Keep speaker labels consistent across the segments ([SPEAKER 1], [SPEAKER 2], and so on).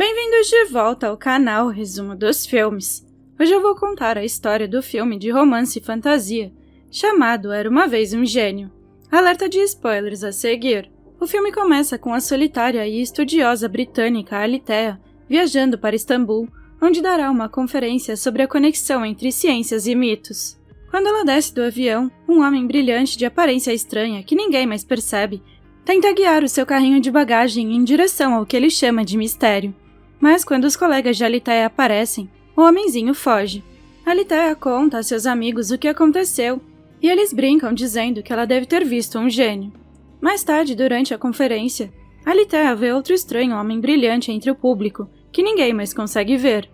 [SPEAKER 1] Bem-vindos de volta ao canal Resumo dos Filmes. Hoje eu vou contar a história do filme de romance e fantasia, chamado Era Uma Vez um Gênio. Alerta de spoilers a seguir. O filme começa com a solitária e estudiosa britânica Alithea viajando para Istambul, onde dará uma conferência sobre a conexão entre ciências e mitos. Quando ela desce do avião, um homem brilhante de aparência estranha, que ninguém mais percebe, tenta guiar o seu carrinho de bagagem em direção ao que ele chama de mistério. Mas quando os colegas de Alithea aparecem, o homenzinho foge. Alithea conta a seus amigos o que aconteceu, e eles brincam dizendo que ela deve ter visto um gênio. Mais tarde, durante a conferência, Alithea vê outro estranho homem brilhante entre o público, que ninguém mais consegue ver.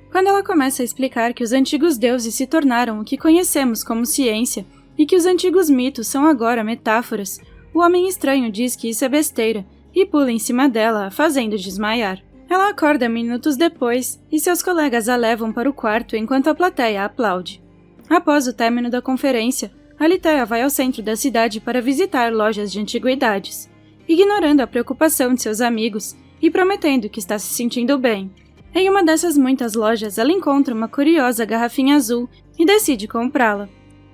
[SPEAKER 1] Quando ela começa a explicar que os antigos deuses se tornaram o que conhecemos como ciência e que os antigos mitos são agora metáforas, o homem estranho diz que isso é besteira e pula em cima dela, a fazendo desmaiar. Ela acorda minutos depois e seus colegas a levam para o quarto enquanto a plateia aplaude. Após o término da conferência, Alithea vai ao centro da cidade para visitar lojas de antiguidades, ignorando a preocupação de seus amigos e prometendo que está se sentindo bem. Em uma dessas muitas lojas, ela encontra uma curiosa garrafinha azul e decide comprá-la.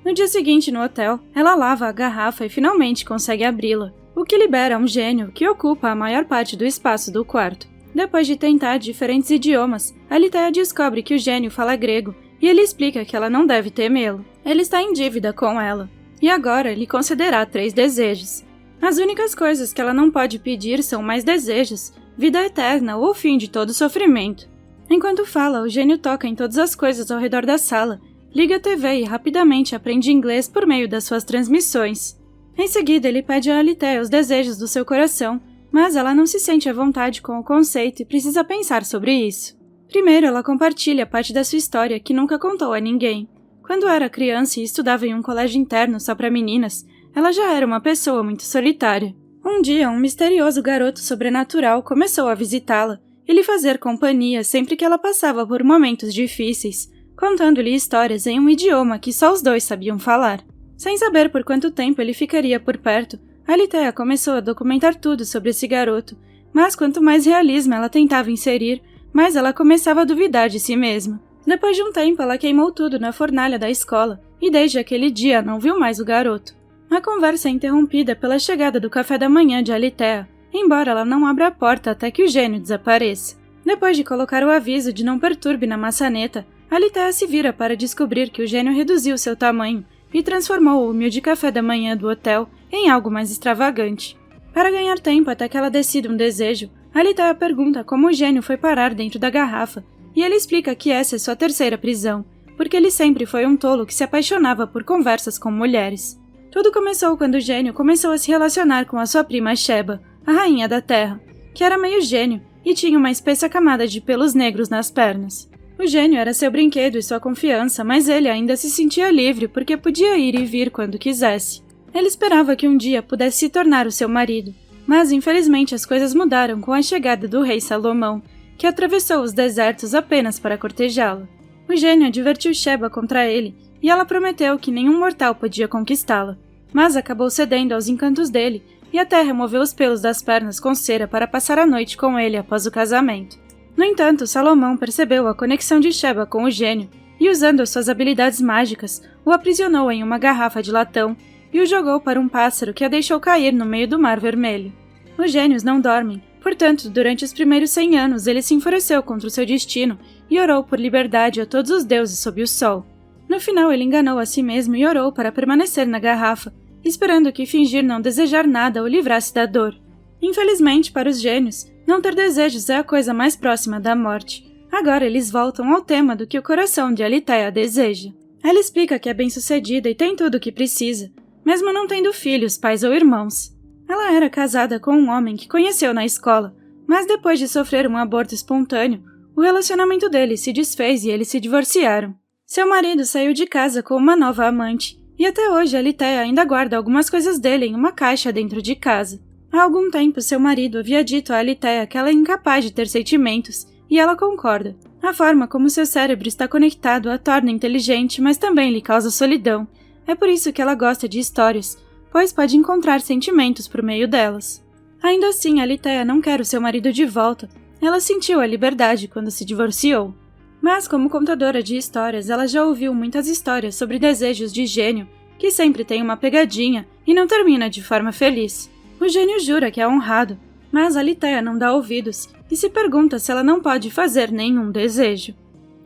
[SPEAKER 1] No dia seguinte, no hotel, ela lava a garrafa e finalmente consegue abri-la, o que libera um gênio que ocupa a maior parte do espaço do quarto. Depois de tentar diferentes idiomas, Alithea descobre que o gênio fala grego e ele explica que ela não deve temê-lo. Ele está em dívida com ela, e agora lhe concederá 3 desejos. As únicas coisas que ela não pode pedir são mais desejos, vida eterna ou o fim de todo sofrimento. Enquanto fala, o gênio toca em todas as coisas ao redor da sala, liga a TV e rapidamente aprende inglês por meio das suas transmissões. Em seguida, ele pede a Alithea os desejos do seu coração, mas ela não se sente à vontade com o conceito e precisa pensar sobre isso. Primeiro, ela compartilha parte da sua história que nunca contou a ninguém. Quando era criança e estudava em um colégio interno só para meninas, ela já era uma pessoa muito solitária. Um dia, um misterioso garoto sobrenatural começou a visitá-la e lhe fazer companhia sempre que ela passava por momentos difíceis, contando-lhe histórias em um idioma que só os dois sabiam falar. Sem saber por quanto tempo ele ficaria por perto, Alithea começou a documentar tudo sobre esse garoto, mas quanto mais realismo ela tentava inserir, mais ela começava a duvidar de si mesma. Depois de um tempo, ela queimou tudo na fornalha da escola e desde aquele dia não viu mais o garoto. A conversa é interrompida pela chegada do café da manhã de Alithea, embora ela não abra a porta até que o gênio desapareça. Depois de colocar o aviso de não perturbe na maçaneta, Alithea se vira para descobrir que o gênio reduziu seu tamanho e transformou o humilde café da manhã do hotel em algo mais extravagante. Para ganhar tempo até que ela decida um desejo, Alithea pergunta como o gênio foi parar dentro da garrafa, e ele explica que essa é sua terceira prisão, porque ele sempre foi um tolo que se apaixonava por conversas com mulheres. Tudo começou quando o gênio começou a se relacionar com a sua prima Sheba, a rainha da terra, que era meio gênio e tinha uma espessa camada de pelos negros nas pernas. O gênio era seu brinquedo e sua confiança, mas ele ainda se sentia livre porque podia ir e vir quando quisesse. Ele esperava que um dia pudesse se tornar o seu marido, mas infelizmente as coisas mudaram com a chegada do rei Salomão, que atravessou os desertos apenas para cortejá-la. O gênio advertiu Sheba contra ele e ela prometeu que nenhum mortal podia conquistá-la, mas acabou cedendo aos encantos dele e até removeu os pelos das pernas com cera para passar a noite com ele após o casamento. No entanto, Salomão percebeu a conexão de Sheba com o gênio e, usando as suas habilidades mágicas, o aprisionou em uma garrafa de latão e o jogou para um pássaro que a deixou cair no meio do Mar Vermelho. Os gênios não dormem, portanto, durante os primeiros 100 anos ele se enfureceu contra o seu destino e orou por liberdade a todos os deuses sob o sol. No final, ele enganou a si mesmo e orou para permanecer na garrafa, esperando que fingir não desejar nada o livrasse da dor. Infelizmente, para os gênios, não ter desejos é a coisa mais próxima da morte. Agora eles voltam ao tema do que o coração de Alithea deseja. Ela explica que é bem-sucedida e tem tudo o que precisa, mesmo não tendo filhos, pais ou irmãos. Ela era casada com um homem que conheceu na escola, mas depois de sofrer um aborto espontâneo, o relacionamento deles se desfez e eles se divorciaram. Seu marido saiu de casa com uma nova amante, e até hoje Alithea ainda guarda algumas coisas dele em uma caixa dentro de casa. Há algum tempo, seu marido havia dito a Alithea que ela é incapaz de ter sentimentos, e ela concorda. A forma como seu cérebro está conectado a torna inteligente, mas também lhe causa solidão. É por isso que ela gosta de histórias, pois pode encontrar sentimentos por meio delas. Ainda assim, Alithea não quer o seu marido de volta, Ela sentiu a liberdade quando se divorciou. Mas, como contadora de histórias, ela já ouviu muitas histórias sobre desejos de gênio, que sempre tem uma pegadinha e não termina de forma feliz. O gênio jura que é honrado, mas Alithea não dá ouvidos e se pergunta se ela não pode fazer nenhum desejo.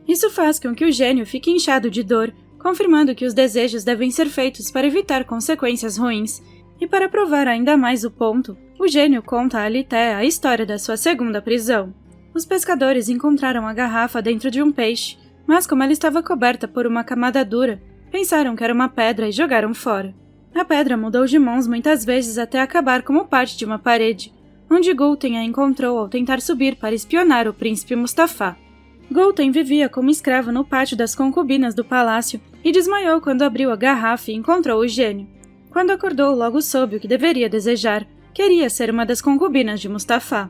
[SPEAKER 1] Isso faz com que o gênio fique inchado de dor, confirmando que os desejos devem ser feitos para evitar consequências ruins. E para provar ainda mais o ponto, o gênio conta a Alithea a história da sua segunda prisão. Os pescadores encontraram a garrafa dentro de um peixe, mas como ela estava coberta por uma camada dura, pensaram que era uma pedra e jogaram fora. A pedra mudou de mãos muitas vezes até acabar como parte de uma parede, onde Gulten a encontrou ao tentar subir para espionar o príncipe Mustafá. Gulten vivia como escravo no pátio das concubinas do palácio e desmaiou quando abriu a garrafa e encontrou o gênio. Quando acordou, logo soube o que deveria desejar. Queria ser uma das concubinas de Mustafá.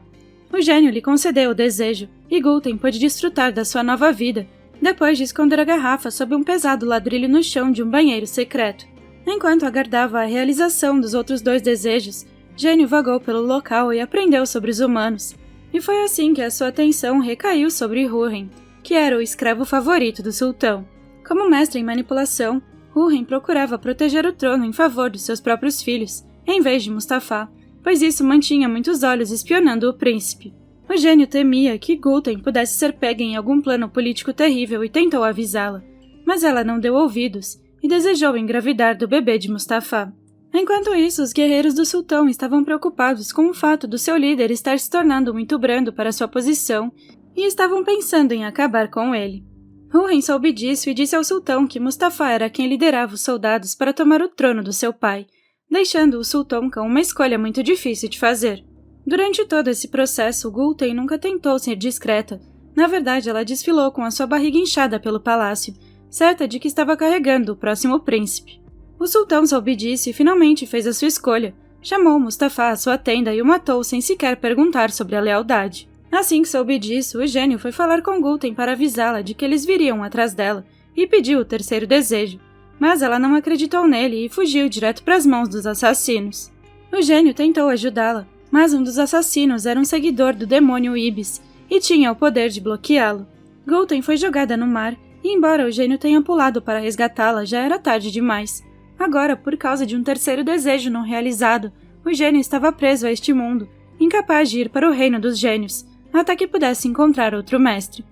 [SPEAKER 1] O gênio lhe concedeu o desejo, e Gulten pôde desfrutar da sua nova vida, depois de esconder a garrafa sob um pesado ladrilho no chão de um banheiro secreto. Enquanto aguardava a realização dos outros 2 desejos, Gênio vagou pelo local e aprendeu sobre os humanos. E foi assim que a sua atenção recaiu sobre Húrin, que era o escravo favorito do sultão. Como mestre em manipulação, Húrin procurava proteger o trono em favor dos seus próprios filhos, em vez de Mustafá, pois isso mantinha muitos olhos espionando o príncipe. O gênio temia que Gulten pudesse ser pega em algum plano político terrível e tentou avisá-la, mas ela não deu ouvidos e desejou engravidar do bebê de Mustafá. Enquanto isso, os guerreiros do sultão estavam preocupados com o fato do seu líder estar se tornando muito brando para sua posição e estavam pensando em acabar com ele. Húrin soube disso e disse ao sultão que Mustafá era quem liderava os soldados para tomar o trono do seu pai, deixando o sultão com uma escolha muito difícil de fazer. Durante todo esse processo, Gulten nunca tentou ser discreta. Na verdade, ela desfilou com a sua barriga inchada pelo palácio, certa de que estava carregando o próximo príncipe. O sultão soube disso e finalmente fez a sua escolha. Chamou Mustafá à sua tenda e o matou sem sequer perguntar sobre a lealdade. Assim que soube disso, o gênio foi falar com Gulten para avisá-la de que eles viriam atrás dela e pediu o terceiro desejo. Mas ela não acreditou nele e fugiu direto para as mãos dos assassinos. O gênio tentou ajudá-la, mas um dos assassinos era um seguidor do demônio Ibis e tinha o poder de bloqueá-lo. Gulten foi jogada no mar e, embora o gênio tenha pulado para resgatá-la, já era tarde demais. Agora, por causa de um terceiro desejo não realizado, o gênio estava preso a este mundo, incapaz de ir para o reino dos gênios, até que pudesse encontrar outro mestre.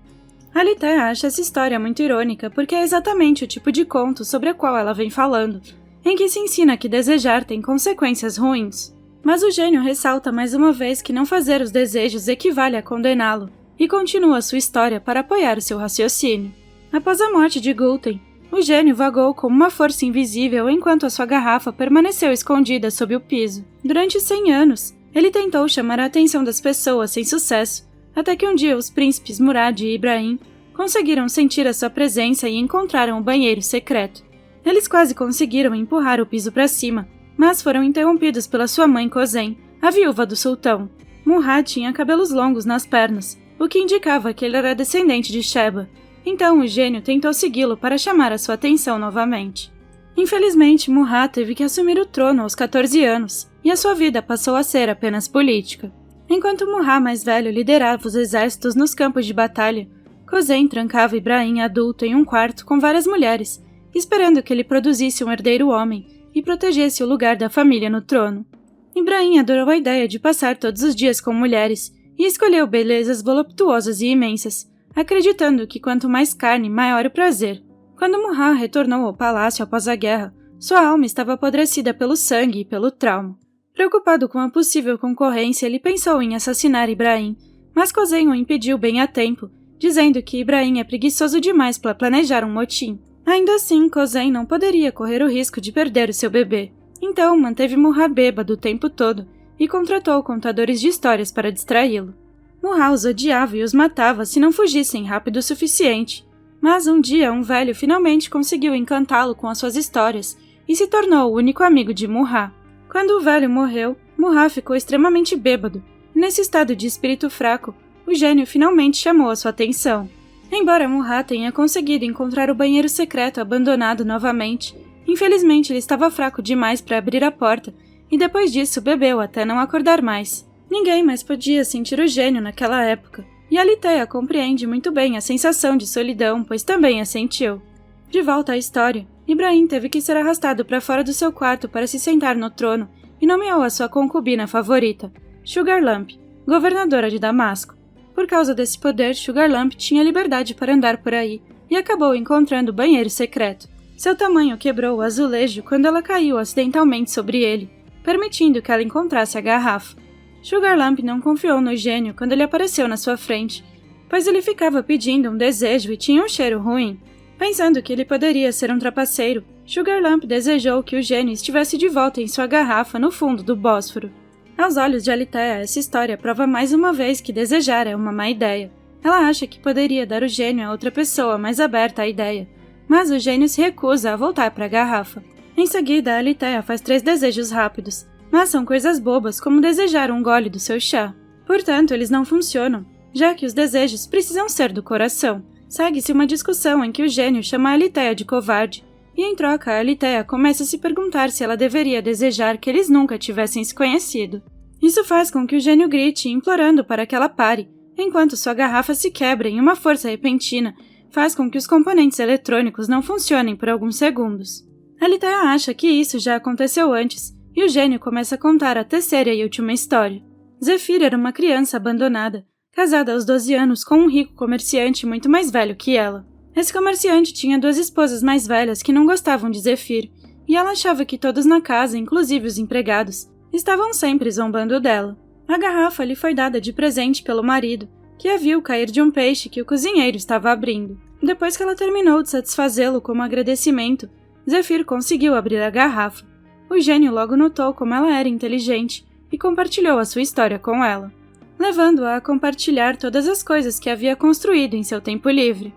[SPEAKER 1] Alithea acha essa história muito irônica porque é exatamente o tipo de conto sobre o qual ela vem falando, em que se ensina que desejar tem consequências ruins. Mas o gênio ressalta mais uma vez que não fazer os desejos equivale a condená-lo, e continua sua história para apoiar o seu raciocínio. Após a morte de Gulten, o gênio vagou como uma força invisível enquanto a sua garrafa permaneceu escondida sob o piso. Durante 100 anos, ele tentou chamar a atenção das pessoas sem sucesso, até que um dia os príncipes Murad e Ibrahim conseguiram sentir a sua presença e encontraram o banheiro secreto. Eles quase conseguiram empurrar o piso para cima, mas foram interrompidos pela sua mãe Kozen, a viúva do sultão. Murad tinha cabelos longos nas pernas, o que indicava que ele era descendente de Sheba. Então o gênio tentou segui-lo para chamar a sua atenção novamente. Infelizmente, Murad teve que assumir o trono aos 14 anos, e a sua vida passou a ser apenas política. Enquanto Murad mais velho liderava os exércitos nos campos de batalha, Kozen trancava Ibrahim adulto em um quarto com várias mulheres, esperando que ele produzisse um herdeiro homem e protegesse o lugar da família no trono. Ibrahim adorou a ideia de passar todos os dias com mulheres e escolheu belezas voluptuosas e imensas, acreditando que quanto mais carne, maior o prazer. Quando Murad retornou ao palácio após a guerra, sua alma estava apodrecida pelo sangue e pelo trauma. Preocupado com a possível concorrência, ele pensou em assassinar Ibrahim, mas Kozen o impediu bem a tempo, dizendo que Ibrahim é preguiçoso demais para planejar um motim. Ainda assim, Kozen não poderia correr o risco de perder o seu bebê, então manteve Murad bêbado o tempo todo e contratou contadores de histórias para distraí-lo. Murad os odiava e os matava se não fugissem rápido o suficiente, mas um dia um velho finalmente conseguiu encantá-lo com as suas histórias e se tornou o único amigo de Murad. Quando o velho morreu, Murad ficou extremamente bêbado, e nesse estado de espírito fraco, o gênio finalmente chamou a sua atenção. Embora Murad tenha conseguido encontrar o banheiro secreto abandonado novamente, infelizmente ele estava fraco demais para abrir a porta, e depois disso bebeu até não acordar mais. Ninguém mais podia sentir o gênio naquela época, e Alitéia compreende muito bem a sensação de solidão, pois também a sentiu. De volta à história, Ibrahim teve que ser arrastado para fora do seu quarto para se sentar no trono e nomeou a sua concubina favorita, Sugarlamp, governadora de Damasco. Por causa desse poder, Sugarlamp tinha liberdade para andar por aí e acabou encontrando o banheiro secreto. Seu tamanho quebrou o azulejo quando ela caiu acidentalmente sobre ele, permitindo que ela encontrasse a garrafa. Sugarlamp não confiou no gênio quando ele apareceu na sua frente, pois ele ficava pedindo um desejo e tinha um cheiro ruim. Pensando que ele poderia ser um trapaceiro, Sugarlamp desejou que o gênio estivesse de volta em sua garrafa no fundo do Bósforo. Aos olhos de Alitéia, essa história prova mais uma vez que desejar é uma má ideia. Ela acha que poderia dar o gênio a outra pessoa mais aberta à ideia, mas o gênio se recusa a voltar para a garrafa. Em seguida, Alitéia faz 3 desejos rápidos, mas são coisas bobas como desejar um gole do seu chá. Portanto, eles não funcionam, já que os desejos precisam ser do coração. Segue-se uma discussão em que o gênio chama a Alitéia de covarde, e em troca a Alitéia começa a se perguntar se ela deveria desejar que eles nunca tivessem se conhecido. Isso faz com que o gênio grite, implorando para que ela pare, enquanto sua garrafa se quebra em uma força repentina, faz com que os componentes eletrônicos não funcionem por alguns segundos. Alitéia acha que isso já aconteceu antes, e o gênio começa a contar a terceira e última história. Zephyr era uma criança abandonada, casada aos 12 anos com um rico comerciante muito mais velho que ela. Esse comerciante tinha 2 esposas mais velhas que não gostavam de Zephyr, e ela achava que todos na casa, inclusive os empregados, estavam sempre zombando dela. A garrafa lhe foi dada de presente pelo marido, que a viu cair de um peixe que o cozinheiro estava abrindo. Depois que ela terminou de satisfazê-lo como agradecimento, Zephyr conseguiu abrir a garrafa. O gênio logo notou como ela era inteligente e compartilhou a sua história com ela, levando-a a compartilhar todas as coisas que havia construído em seu tempo livre.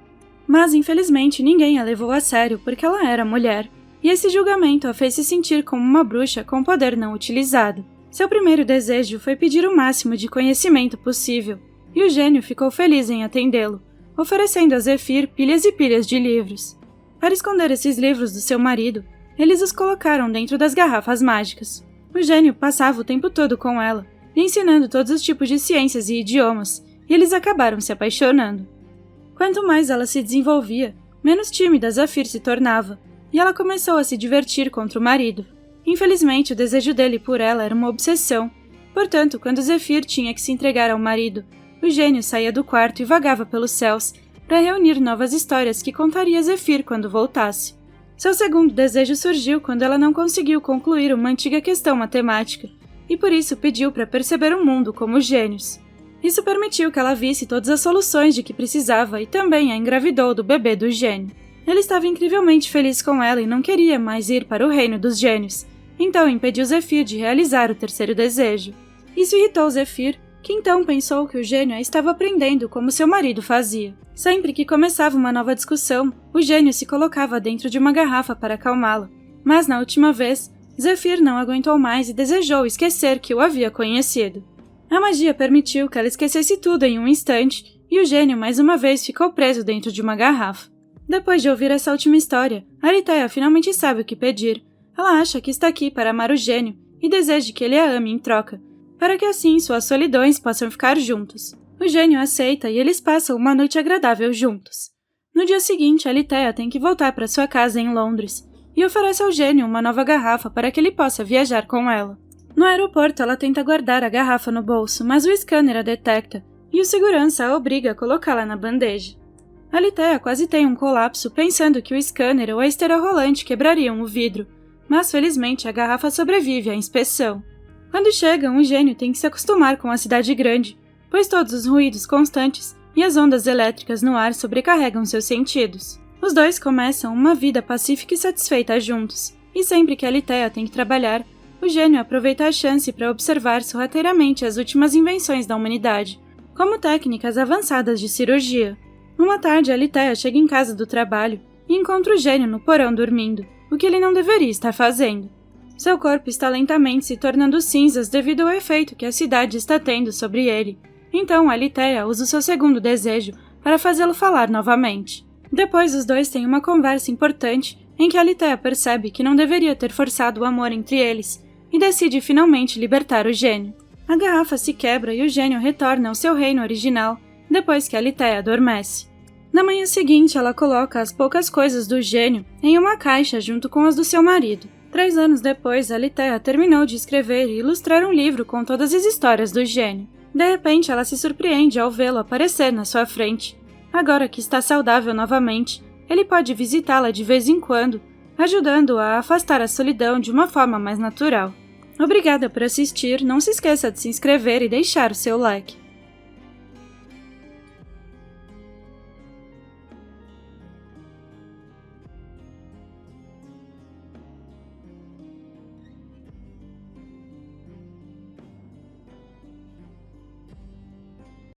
[SPEAKER 1] Mas, infelizmente, ninguém a levou a sério porque ela era mulher, e esse julgamento a fez se sentir como uma bruxa com poder não utilizado. Seu primeiro desejo foi pedir o máximo de conhecimento possível, e o gênio ficou feliz em atendê-lo, oferecendo a Zephyr pilhas e pilhas de livros. Para esconder esses livros do seu marido, eles os colocaram dentro das garrafas mágicas. O gênio passava o tempo todo com ela, lhe ensinando todos os tipos de ciências e idiomas, e eles acabaram se apaixonando. Quanto mais ela se desenvolvia, menos tímida Zephyr se tornava, e ela começou a se divertir contra o marido. Infelizmente, o desejo dele por ela era uma obsessão, portanto, quando Zephyr tinha que se entregar ao marido, o gênio saía do quarto e vagava pelos céus para reunir novas histórias que contaria a Zephyr quando voltasse. Seu segundo desejo surgiu quando ela não conseguiu concluir uma antiga questão matemática, e por isso pediu para perceber o mundo como gênios. Isso permitiu que ela visse todas as soluções de que precisava e também a engravidou do bebê do gênio. Ele estava incrivelmente feliz com ela e não queria mais ir para o reino dos gênios, então impediu Zephyr de realizar o terceiro desejo. Isso irritou Zephyr, que então pensou que o gênio a estava aprendendo como seu marido fazia. Sempre que começava uma nova discussão, o gênio se colocava dentro de uma garrafa para acalmá-la. Mas na última vez, Zephyr não aguentou mais e desejou esquecer que o havia conhecido. A magia permitiu que ela esquecesse tudo em um instante, e o gênio mais uma vez ficou preso dentro de uma garrafa. Depois de ouvir essa última história, Alitéia finalmente sabe o que pedir. Ela acha que está aqui para amar o gênio e deseja que ele a ame em troca, para que assim suas solidões possam ficar juntos. O gênio aceita e eles passam uma noite agradável juntos. No dia seguinte, Alitéia tem que voltar para sua casa em Londres e oferece ao gênio uma nova garrafa para que ele possa viajar com ela. No aeroporto, ela tenta guardar a garrafa no bolso, mas o scanner a detecta e o segurança a obriga a colocá-la na bandeja. Alitéia quase tem um colapso pensando que o scanner ou a esteira rolante quebrariam o vidro, mas felizmente a garrafa sobrevive à inspeção. Quando chegam, o gênio tem que se acostumar com a cidade grande, pois todos os ruídos constantes e as ondas elétricas no ar sobrecarregam seus sentidos. Os dois começam uma vida pacífica e satisfeita juntos, e sempre que Alitéia tem que trabalhar, o gênio aproveita a chance para observar sorrateiramente as últimas invenções da humanidade, como técnicas avançadas de cirurgia. Uma tarde, Alitéia chega em casa do trabalho e encontra o gênio no porão dormindo, o que ele não deveria estar fazendo. Seu corpo está lentamente se tornando cinzas devido ao efeito que a cidade está tendo sobre ele. Então, Alitéia usa o seu segundo desejo para fazê-lo falar novamente. Depois, os dois têm uma conversa importante em que Alitéia percebe que não deveria ter forçado o amor entre eles e decide finalmente libertar o gênio. A garrafa se quebra e o gênio retorna ao seu reino original, depois que Alitéia adormece. Na manhã seguinte, ela coloca as poucas coisas do gênio em uma caixa junto com as do seu marido. 3 anos depois, Alitéia terminou de escrever e ilustrar um livro com todas as histórias do gênio. De repente, ela se surpreende ao vê-lo aparecer na sua frente. Agora que está saudável novamente, ele pode visitá-la de vez em quando, ajudando-a a afastar a solidão de uma forma mais natural. Obrigada por assistir, não se esqueça de se inscrever e deixar o seu like.